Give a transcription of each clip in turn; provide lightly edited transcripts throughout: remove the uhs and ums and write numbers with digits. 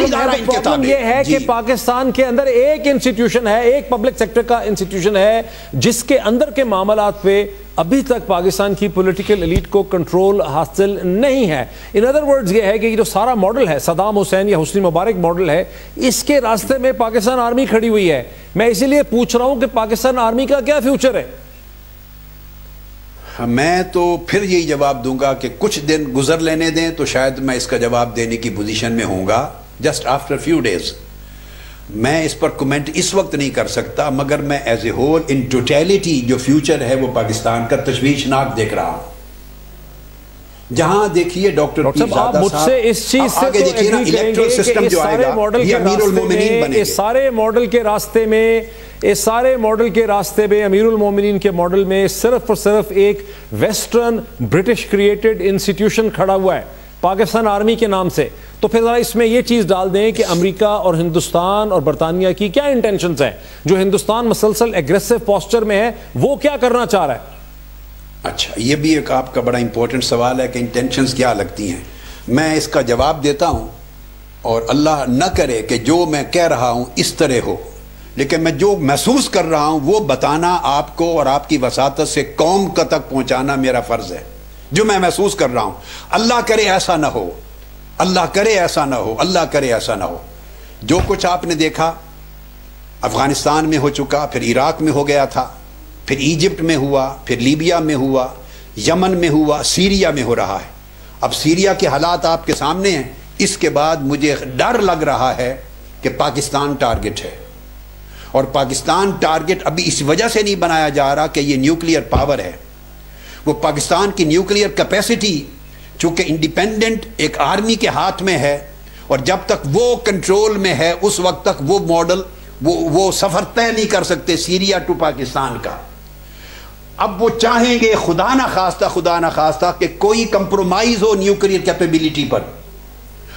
Problem ये है कि पाकिस्तान के अंदर एक इंस्टीट्यूशन है, एक पब्लिक सेक्टर का इंस्टीट्यूशन है जिसके अंदर के मामलात पे अभी तक पाकिस्तान की पॉलिटिकल एलीट को कंट्रोल हासिल नहीं है। इन अदर वर्ड्स ये है कि जो सारा मॉडल है सदाम हुसैन या हुस्नी मुबारक मॉडल है, इसके रास्ते में पाकिस्तान आर्मी खड़ी हुई है। मैं इसीलिए पूछ रहा हूं कि पाकिस्तान आर्मी का क्या फ्यूचर है? मैं तो फिर यही जवाब दूंगा कि कुछ दिन गुजर लेने दें तो शायद मैं इसका जवाब देने की पोजीशन में होऊंगा। जस्ट आफ्टर फ्यू डेज मैं इस पर कमेंट इस वक्त नहीं कर सकता, मगर मैं as a whole in totality जो फ्यूचर है वो पाकिस्तान का तशवीशनाक देख रहा हूं। जहां देखिए डॉक्टर मुझसे इस चीज से आगे देखिए ना, इलेक्ट्रल सिस्टम जो आएगा ये अमीरुल मोमिनीन बनेंगे। इस सारे मॉडल के रास्ते में अमीरुल मोमिनीन के मॉडल में सिर्फ और सिर्फ एक वेस्टर्न ब्रिटिश क्रिएटेड इंस्टीट्यूशन खड़ा हुआ है पाकिस्तान आर्मी के नाम से। तो फिर जरा इसमें यह चीज डाल दें कि अमेरिका और हिंदुस्तान और बरतानिया की क्या इंटेंशंस हैं। जो हिंदुस्तान मसलसल एग्रेसिव पोस्चर में है वो क्या करना चाह रहा है? अच्छा, ये भी एक आपका बड़ा इंपॉर्टेंट सवाल है कि इंटेंशंस क्या लगती हैं। मैं इसका जवाब देता हूं और अल्लाह न करे कि जो मैं कह रहा हूं इस तरह हो, लेकिन मैं जो महसूस कर रहा हूं वो बताना आपको और आपकी वसातत से कौम का तक पहुंचाना मेरा फर्ज है। जो मैं महसूस कर रहा हूं, अल्लाह करे ऐसा ना हो, अल्लाह करे ऐसा ना हो, अल्लाह करे ऐसा ना हो। जो कुछ आपने देखा अफगानिस्तान में हो चुका, फिर इराक में हो गया था, फिर इजिप्ट में हुआ, फिर लीबिया में हुआ, यमन में हुआ, सीरिया में हो रहा है। अब सीरिया के हालात आपके सामने हैं। इसके बाद मुझे डर लग रहा है कि पाकिस्तान टारगेट है, और पाकिस्तान टारगेट अभी इस वजह से नहीं बनाया जा रहा कि ये न्यूक्लियर पावर है। वो पाकिस्तान की न्यूक्लियर कैपेसिटी चूंकि इंडिपेंडेंट एक आर्मी के हाथ में है, और जब तक वो कंट्रोल में है उस वक्त तक वो मॉडल वो सफर तय नहीं कर सकते सीरिया टू पाकिस्तान का। अब वो चाहेंगे खुदा ना खास्ता कि कोई कंप्रोमाइज हो न्यूक्लियर कैपेबिलिटी पर,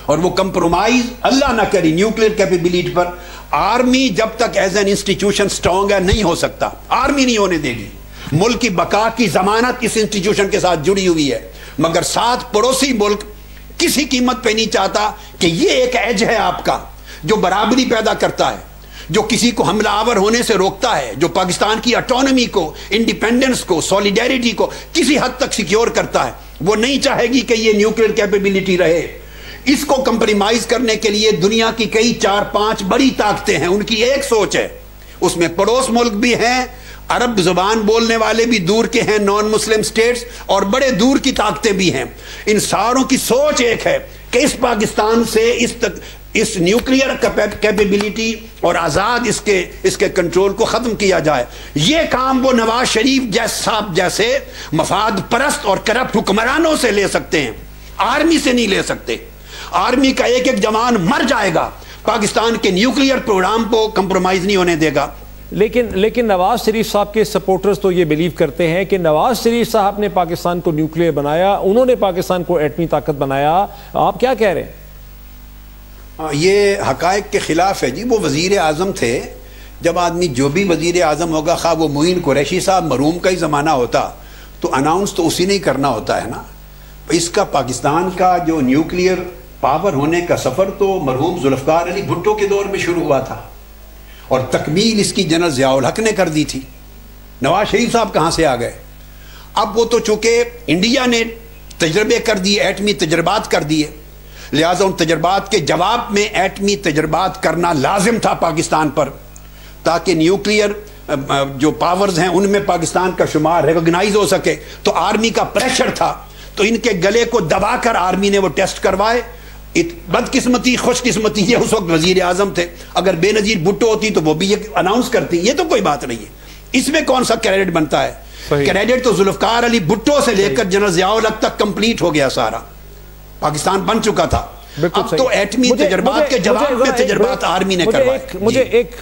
और वो कंप्रोमाइज अल्लाह ना करे न्यूक्लियर कैपेबिलिटी पर। आर्मी जब तक एज एन इंस्टीट्यूशन स्ट्रांग है नहीं हो सकता, आर्मी नहीं होने देगी। मुल्क की बका की जमानत इस इंस्टीट्यूशन के साथ जुड़ी हुई है, मगर साथ पड़ोसी मुल्क किसी कीमत पे नहीं चाहता कि ये एक एज है आपका जो बराबरी पैदा करता है, जो किसी को हमलावर होने से रोकता है, जो पाकिस्तान की ऑटोनॉमी को, इंडिपेंडेंस को, सॉलिडेरिटी को किसी हद तक सिक्योर करता है। वो नहीं चाहेगी कि ये न्यूक्लियर कैपेबिलिटी रहे। इसको कंप्रोमाइज करने के लिए दुनिया की कई 4-5 बड़ी ताकतें हैं, उनकी एक सोच है। उसमें पड़ोस मुल्क भी हैं, अरब जुबान बोलने वाले भी दूर के हैं, नॉन मुस्लिम स्टेट्स, और बड़े दूर की ताकतें भी हैं। इन सारों की सोच एक है कि इस पाकिस्तान से इस न्यूक्लियर कैपेबिलिटी और आज़ाद इसके कंट्रोल को ख़त्म किया जाए। ये काम वो नवाज शरीफ साहब जैसे मफाद परस्त और करप्ट हुक्मरानों से ले सकते हैं, आर्मी से नहीं ले सकते। आर्मी का एक एक जवान मर जाएगा, पाकिस्तान के न्यूक्लियर प्रोग्राम को कंप्रोमाइज नहीं होने देगा। लेकिन नवाज शरीफ साहब के सपोर्टर्स तो ये बिलीव करते हैं कि नवाज शरीफ साहब ने पाकिस्तान को न्यूक्लियर बनाया, उन्होंने पाकिस्तान को एटमी ताकत बनाया। आप क्या कह रहे हैं? ये हकायक के खिलाफ है जी। वो वजीर आजम थे। जब आदमी जो भी वजीर आजम होगा, खा वो मोइन कुरैशी साहब मरूम का ही ज़माना होता, तो अनाउंस तो उसी ने ही करना होता है ना। इसका पाकिस्तान का जो न्यूक्लियर पावर होने का सफ़र तो मरहूम जुल्फ़िकार अली भुट्टो के दौर में शुरू हुआ था, और तकमील इसकी जनरल ज़ियाउल हक ने कर दी थी। नवाज शरीफ साहब कहाँ से आ गए? अब वो तो चूँकि इंडिया ने तजर्बे कर दिए, एटमी तजर्बात कर दिए, लिहाजा उन तजर्बात के जवाब में एटमी तजर्बात करना लाजिम था पाकिस्तान पर, ताकि न्यूक्लियर जो पावर्स हैं उनमें पाकिस्तान का शुमार रिकॉग्नाइज हो सके। तो आर्मी का प्रेशर था, तो इनके गले को दबाकर आर्मी ने वो टेस्ट करवाए। बदकिस्मती खुशकिस्मती ये उस वक्त वजीर आजम थे, अगर बेनजीर भुट्टो होती तो वो भी ये अनाउंस करती। ये तो कोई बात नहीं है, इसमें कौन सा क्रेडिट बनता है? क्रेडिट तो जुल्फ़िकार अली भुट्टो से लेकर जनरल ज़ियाउल हक तक कंप्लीट हो गया, सारा पाकिस्तान बन चुका था। अब तो एटमी तजर्बात के जवाब में तजर्बात आर्मी ने करवाए। मुझे एक